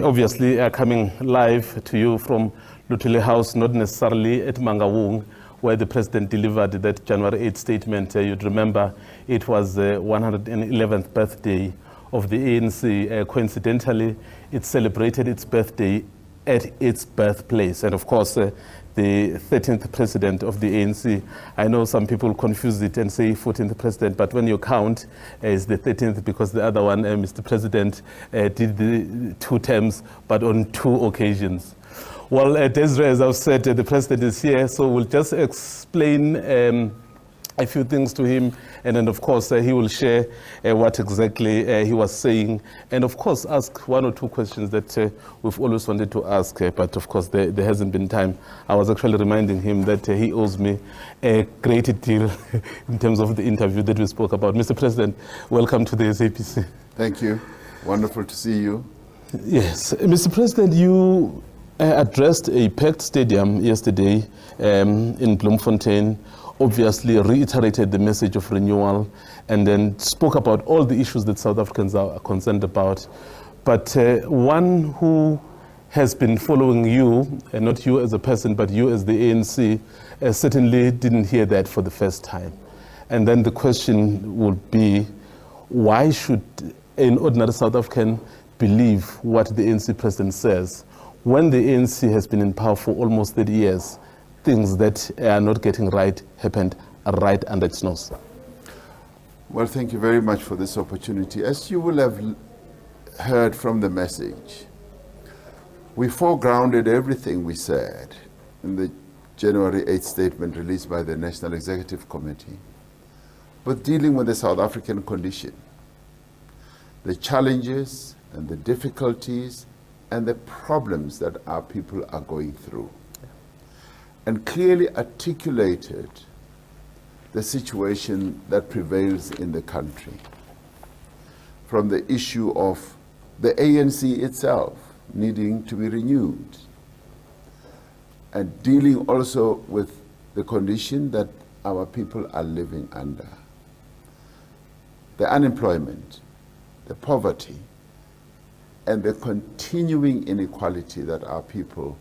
We obviously are coming live to you from Lutuli House, not necessarily at Mangaung, where the president delivered that January 8th statement. You'd remember it was the 111th birthday of the ANC. Coincidentally, it celebrated its birthday at its birthplace. And of course, the 13th president of the ANC. I know some people confuse it and say 14th president, but when you count, it's the 13th because the other one, Mr. President, did the 2 terms, but on 2 occasions. Well, Desiree, as I've said, the president is here, so we'll just explain a few things to him, and then of course he will share what exactly he was saying, and of course ask 1 or 2 questions that we've always wanted to ask, but of course there hasn't been time. I was actually reminding him that he owes me a great deal in terms of the interview that we spoke about. Mr. President, welcome to the SABC. Thank you. Wonderful to see you. Yes. Mr. President, you addressed a packed stadium yesterday in Bloemfontein, obviously reiterated the message of renewal, and then spoke about all the issues that South Africans are concerned about. But one who has been following you, and not you as a person, but you as the ANC, certainly didn't hear that for the first time. And then the question would be, why should an ordinary South African believe what the ANC president says when the ANC has been in power for almost 30 years? Things that are not getting right happened right under its nose. Well, thank you very much for this opportunity. As you will have heard from the message, we foregrounded everything we said in the January 8th statement released by the National Executive Committee, but dealing with the South African condition, the challenges and the difficulties and the problems that our people are going through, and clearly articulated the situation that prevails in the country, from the issue of the ANC itself needing to be renewed, and dealing also with the condition that our people are living under, the unemployment, the poverty, and the continuing inequality that our people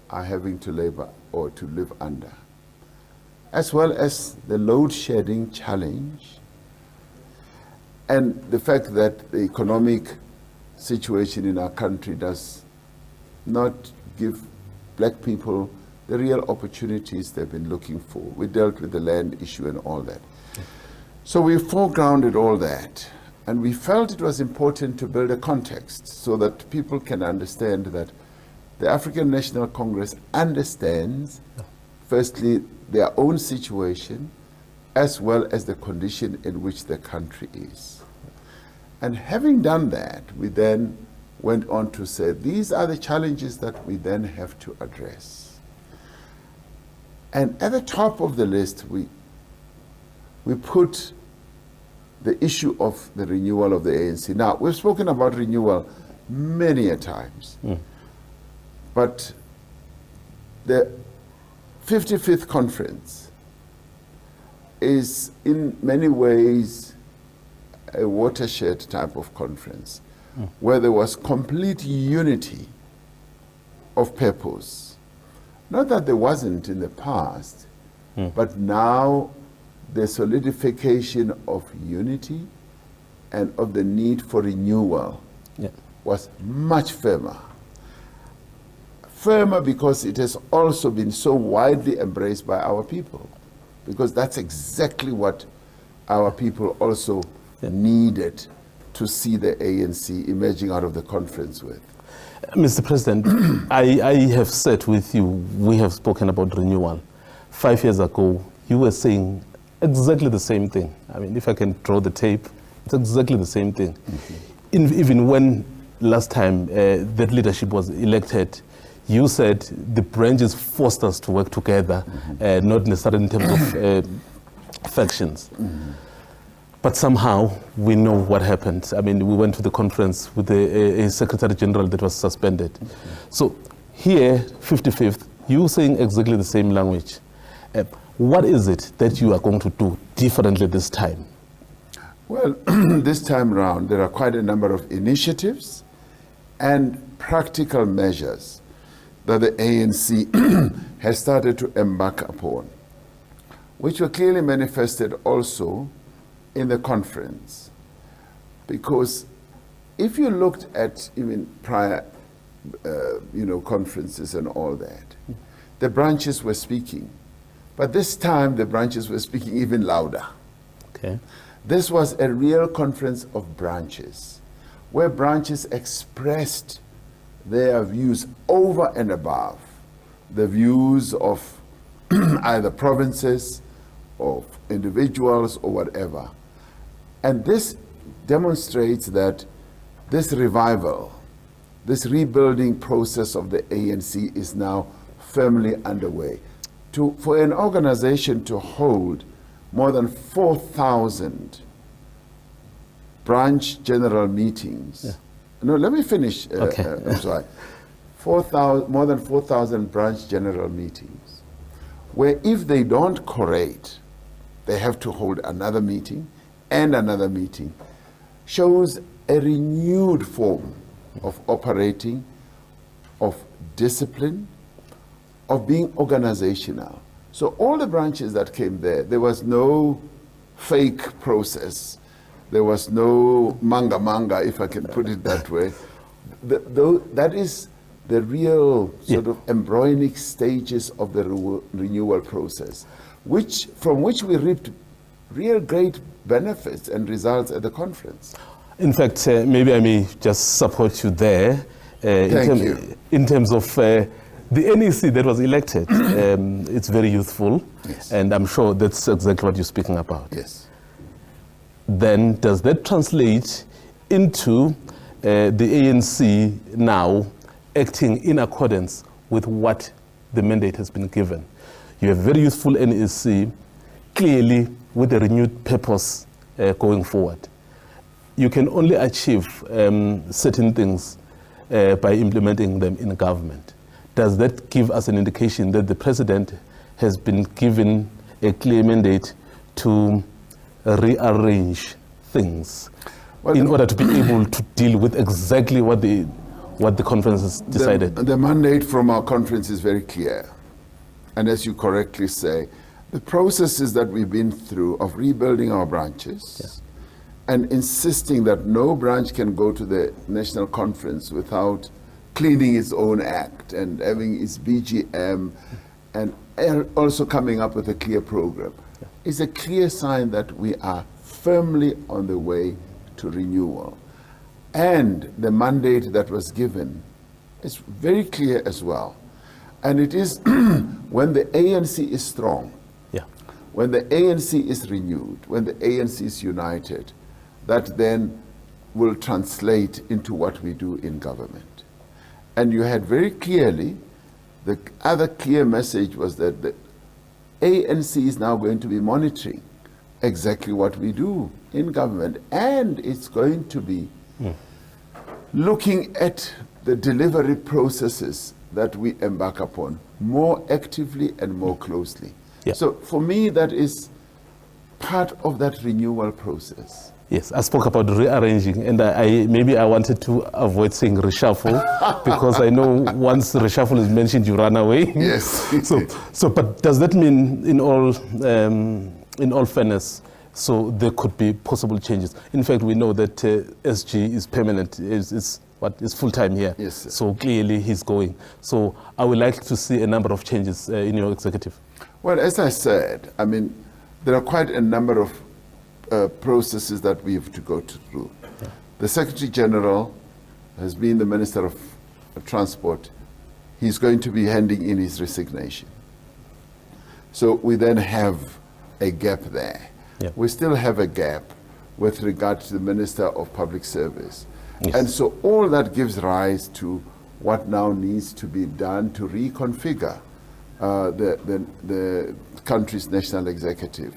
are having to labor or to live under, as well as the load shedding challenge and the fact that the economic situation in our country does not give black people the real opportunities they've been looking for. We dealt with the land issue and all that. So we foregrounded all that, and we felt it was important to build a context so that people can understand that the African National Congress understands, firstly, their own situation, as well as the condition in which the country is. And having done that, we then went on to say, these are the challenges that we then have to address. And at the top of the list, we put the issue of the renewal of the ANC. Now, we've spoken about renewal many a times. But the 55th conference is in many ways a watershed type of conference where there was complete unity of purpose. Not that there wasn't in the past, but now the solidification of unity and of the need for renewal was much firmer. Firmer because it has also been so widely embraced by our people, because that's exactly what our people also needed to see the ANC emerging out of the conference with. Mr. President, I have said with you, we have spoken about renewal. 5 years ago, you were saying exactly the same thing. I mean, if I can draw the tape, it's exactly the same thing. Even when last time that leadership was elected, you said the branches forced us to work together, not necessarily in terms of factions. But somehow we know what happened. I mean, we went to the conference with a Secretary General that was suspended. So here, 55th, you saying exactly the same language. What is it that you are going to do differently this time? Well, this time around, there are quite a number of initiatives, and practical measures that the ANC has started to embark upon, which were clearly manifested also in the conference. Because if you looked at even prior conferences and all that, the branches were speaking. But this time the branches were speaking even louder. Okay. This was a real conference of branches, where branches expressed their views over and above the views of either provinces, of individuals, or whatever. And this demonstrates that this revival, this rebuilding process of the ANC is now firmly underway. For an organization to hold more than 4,000 branch general meetings. Yeah. No, let me finish. Okay. I'm sorry. More than 4,000 branch general meetings, where if they don't correlate, they have to hold another meeting and another meeting, shows a renewed form of operating, of discipline, of being organizational. So all the branches that came there was no fake process. There was no manga, if I can put it that way. That is the real sort of embryonic stages of the renewal process, from which we reaped real great benefits and results at the conference. In fact, maybe I may just support you there. In terms of the NEC that was elected, it's very youthful, yes. And I'm sure that's exactly what you're speaking about. Yes. Then does that translate into the ANC now acting in accordance with what the mandate has been given? You have very youthful NEC, clearly with a renewed purpose going forward. You can only achieve certain things by implementing them in government. Does that give us an indication that the president has been given a clear mandate to rearrange things in order to be able to deal with exactly what the conference has decided? The mandate from our conference is very clear. And as you correctly say, the processes that we've been through of rebuilding our branches and insisting that no branch can go to the national conference without cleaning its own act and having its BGM and also coming up with a clear program is a clear sign that we are firmly on the way to renewal. And the mandate that was given is very clear as well. And it is when the ANC is strong, when the ANC is renewed, when the ANC is united, that then will translate into what we do in government. And you had very clearly, the other clear message was that the ANC is now going to be monitoring exactly what we do in government, and it's going to be looking at the delivery processes that we embark upon more actively and more closely. So for me, that is part of that renewal process. Yes, I spoke about rearranging, and maybe I wanted to avoid saying reshuffle because I know once reshuffle is mentioned, you run away. Yes. But does that mean, in all fairness, so there could be possible changes? In fact, we know that SG is permanent, is full-time here. Yes, sir. So clearly he's going. So I would like to see a number of changes in your executive. Well, as I said, I mean, there are quite a number of processes that we have to go through. The Secretary General has been the Minister of Transport. He's going to be handing in his resignation. So we then have a gap there. We still have a gap with regard to the Minister of Public Service. And so all that gives rise to what now needs to be done to reconfigure the country's national executive.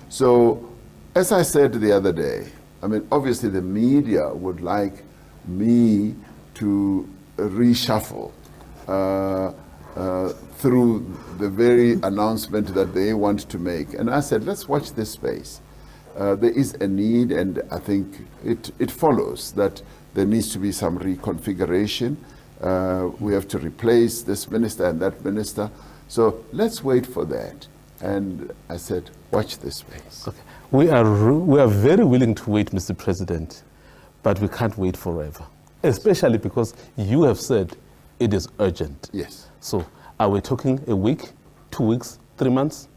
So, as I said the other day, I mean, obviously the media would like me to reshuffle through the very announcement that they want to make. And I said, let's watch this space. There is a need, and I think it follows that there needs to be some reconfiguration We have to replace this minister and that minister. So let's wait for that. And I said, watch this space. Okay. We are very willing to wait, Mr. President, but we can't wait forever, especially because you have said it is urgent. Yes. So are we talking a week, 2 weeks, 3 months?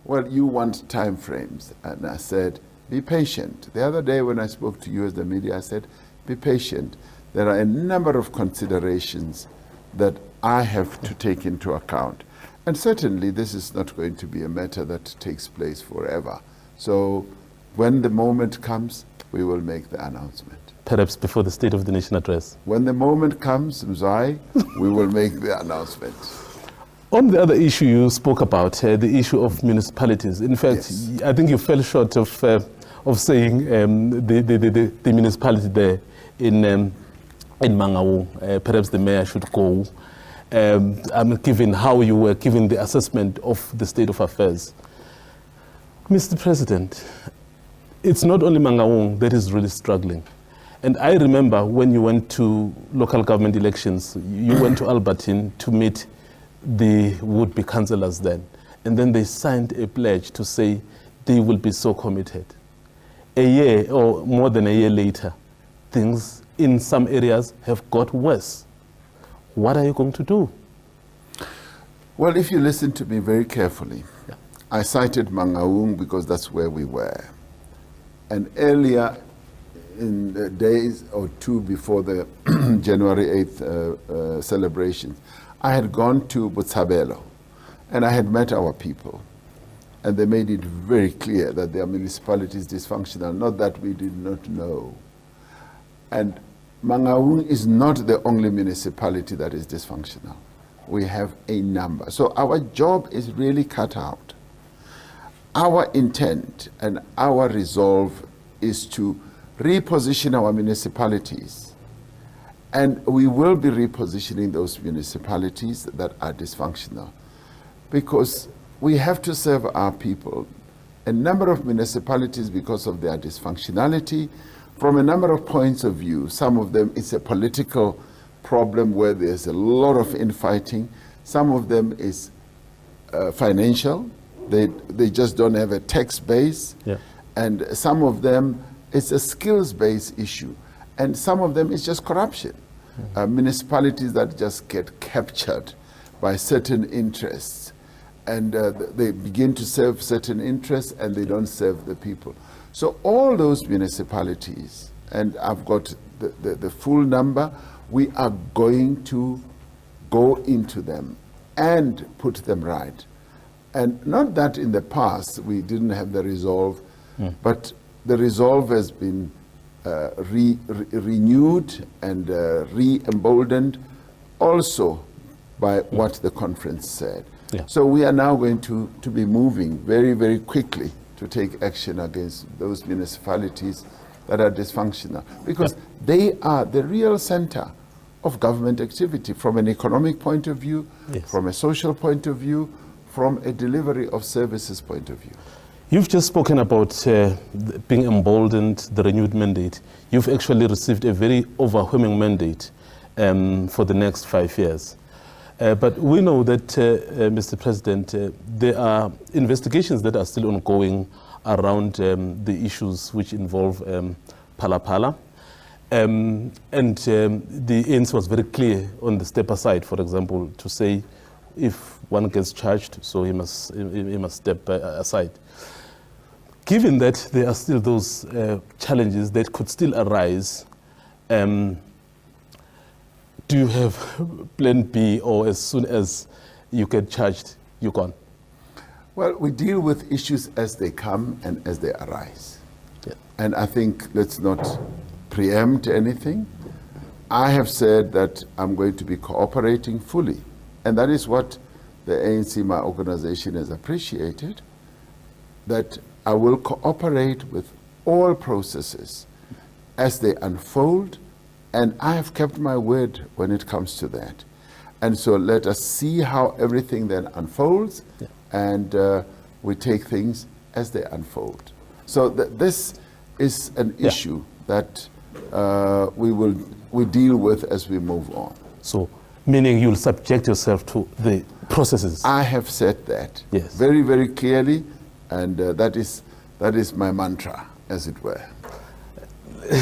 Well, you want time frames. And I said, be patient. The other day when I spoke to you as the media, I said, be patient. There are a number of considerations that I have to take into account. And certainly this is not going to be a matter that takes place forever. So when the moment comes, we will make the announcement. Perhaps before the State of the Nation address. When the moment comes, Mzwai, we will make the announcement. On the other issue you spoke about, the issue of municipalities. In fact, yes. I think you fell short of saying the municipality there in Mangaung. Perhaps the mayor should go. Given how you were giving the assessment of the state of affairs. Mr. President, it's not only Mangaung that is really struggling. And I remember when you went to local government elections, you went to Albertine to meet the would-be councillors then. And then they signed a pledge to say they will be so committed. A year or more than a year later, things in some areas have got worse. What are you going to do? Well, if you listen to me very carefully, yeah. I cited Mangaung because that's where we were. And earlier in the days or two before the January 8th celebrations, I had gone to Botshabelo and I had met our people. And they made it very clear that their municipality is dysfunctional, not that we did not know. And Mangaung is not the only municipality that is dysfunctional. We have a number. So our job is really cut out. Our intent and our resolve is to reposition our municipalities. And we will be repositioning those municipalities that are dysfunctional because we have to serve our people. A number of municipalities, because of their dysfunctionality, from a number of points of view, some of them it's a political problem where there's a lot of infighting. Some of them is financial. They just don't have a tax base. Yeah. And some of them it's a skills-based issue. And some of them is just corruption. Municipalities that just get captured by certain interests. And they begin to serve certain interests and they don't serve the people. So all those municipalities, and I've got the full number, we are going to go into them and put them right. And not that in the past we didn't have the resolve, but the resolve has been renewed and re-emboldened also by what the conference said. Yeah. So we are now going to be moving very, very quickly to take action against those municipalities that are dysfunctional because they are the real center of government activity from an economic point of view, yes. From a social point of view, from a delivery of services point of view. You've just spoken about being emboldened, the renewed mandate. You've actually received a very overwhelming mandate for the next 5 years. But we know that, Mr. President, there are investigations that are still ongoing around the issues which involve Phala. And the ANC was very clear on the step aside, for example, to say if one gets charged, so he must step aside. Given that there are still those challenges that could still arise, do you have plan B, or as soon as you get charged, you're gone? Well, we deal with issues as they come and as they arise. Yeah. And I think let's not preempt anything. I have said that I'm going to be cooperating fully. And that is what the ANC, my organization, has appreciated, that I will cooperate with all processes as they unfold. And I have kept my word when it comes to that. And so let us see how everything then unfolds, yeah. And we take things as they unfold. So this is an issue that we deal with as we move on. So, meaning you'll subject yourself to the processes. I have said that Yes. very, very clearly, and that is my mantra, as it were.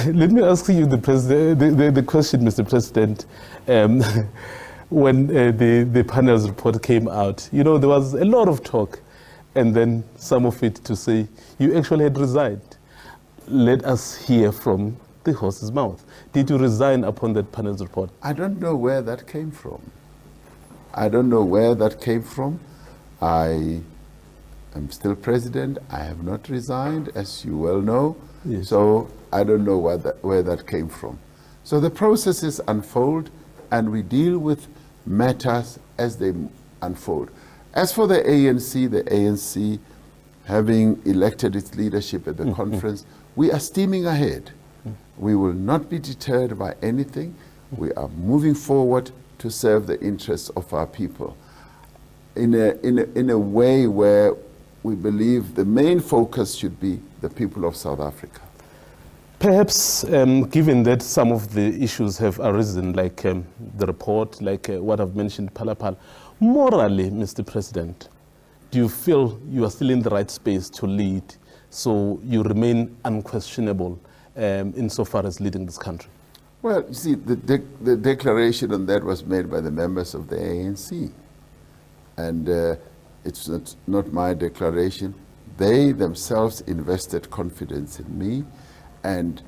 Let me ask you the question, Mr. President. When the panel's report came out, you know, there was a lot of talk, and then some of it to say you actually had resigned. Let us hear from the horse's mouth. Did you resign upon that panel's report? I don't know where that came from. I don't know where that came from. I am still president. I have not resigned, as you well know. Yes. So I don't know where that came from. So the processes unfold, and we deal with matters as they unfold. As for the ANC having elected its leadership at the conference, we are steaming ahead. We will not be deterred by anything. We are moving forward to serve the interests of our people in a way where we believe the main focus should be the people of South Africa. Perhaps, given that some of the issues have arisen, like the report, like what I've mentioned, Palapal, morally, Mr. President, do you feel you are still in the right space to lead, so you remain unquestionable insofar as leading this country? Well, you see, the declaration on that was made by the members of the ANC. And it's not my declaration. They themselves invested confidence in me, and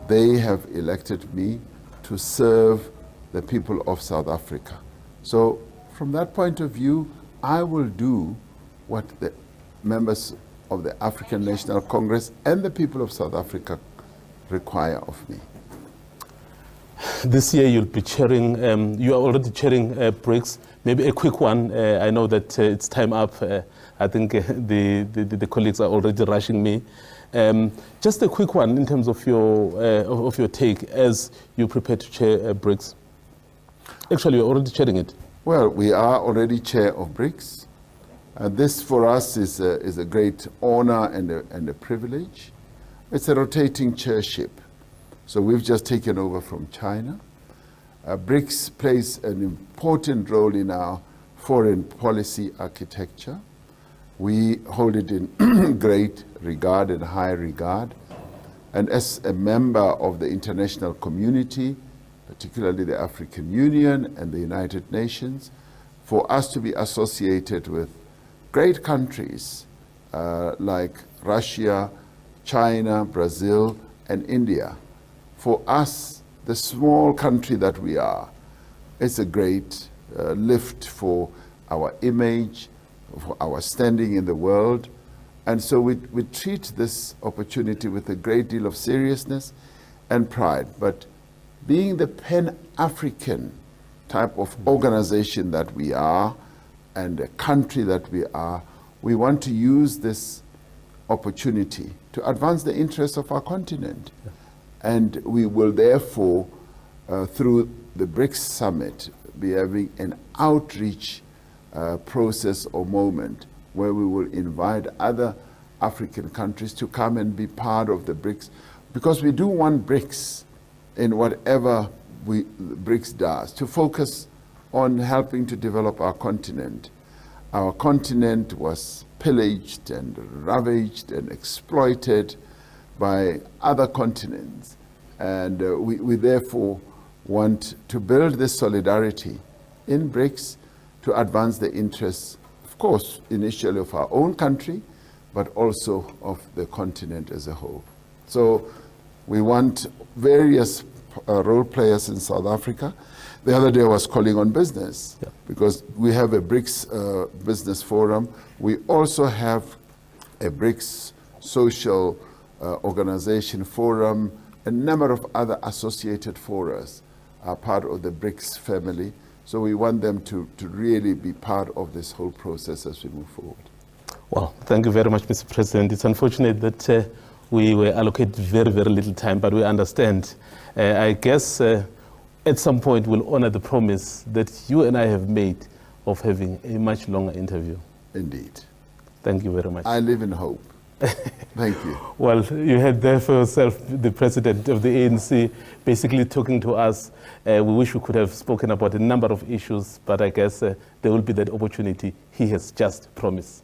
they have elected me to serve the people of South Africa. So from that point of view, I will do what the members of the African National Congress and the people of South Africa require of me. This year you'll be chairing, you are already chairing BRICS. Maybe a quick one. I know that it's time up. I think the colleagues are already rushing me. Just a quick one in terms of your take as you prepare to chair BRICS. Actually, you're already chairing it. Well, we are already chair of BRICS. This for us is a great honor and a privilege. It's a rotating chairship. So we've just taken over from China. BRICS plays an important role in our foreign policy architecture. We hold it in great regard and high regard. And as a member of the international community, particularly the African Union and the United Nations, for us to be associated with great countries like Russia, China, Brazil, and India, for us, the small country that we are, it's a great lift for our image, for our standing in the world. And so we treat this opportunity with a great deal of seriousness and pride. But being the Pan-African type of organization that we are and a country that we are, we want to use this opportunity to advance the interests of our continent. Yeah. And we will therefore, through the BRICS summit, be having an outreach process or moment where we will invite other African countries to come and be part of the BRICS, because we do want BRICS in whatever BRICS does, to focus on helping to develop our continent. Our continent was pillaged and ravaged and exploited by other continents. And we therefore want to build this solidarity in BRICS to advance the interests, of course, initially of our own country, but also of the continent as a whole. So we want various role players in South Africa. The other day I was calling on business, because we have a BRICS business forum. We also have a BRICS social organization forum. A number of other associated forums are part of the BRICS family. So we want them to really be part of this whole process as we move forward. Well, thank you very much, Mr. President. It's unfortunate that we were allocated very, very little time, but we understand. I guess at some point we'll honor the promise that you and I have made of having a much longer interview. Indeed. Thank you very much. I live in hope. Thank you. Well, you had there for yourself the president of the ANC basically talking to us. We wish we could have spoken about a number of issues, but I guess there will be that opportunity he has just promised.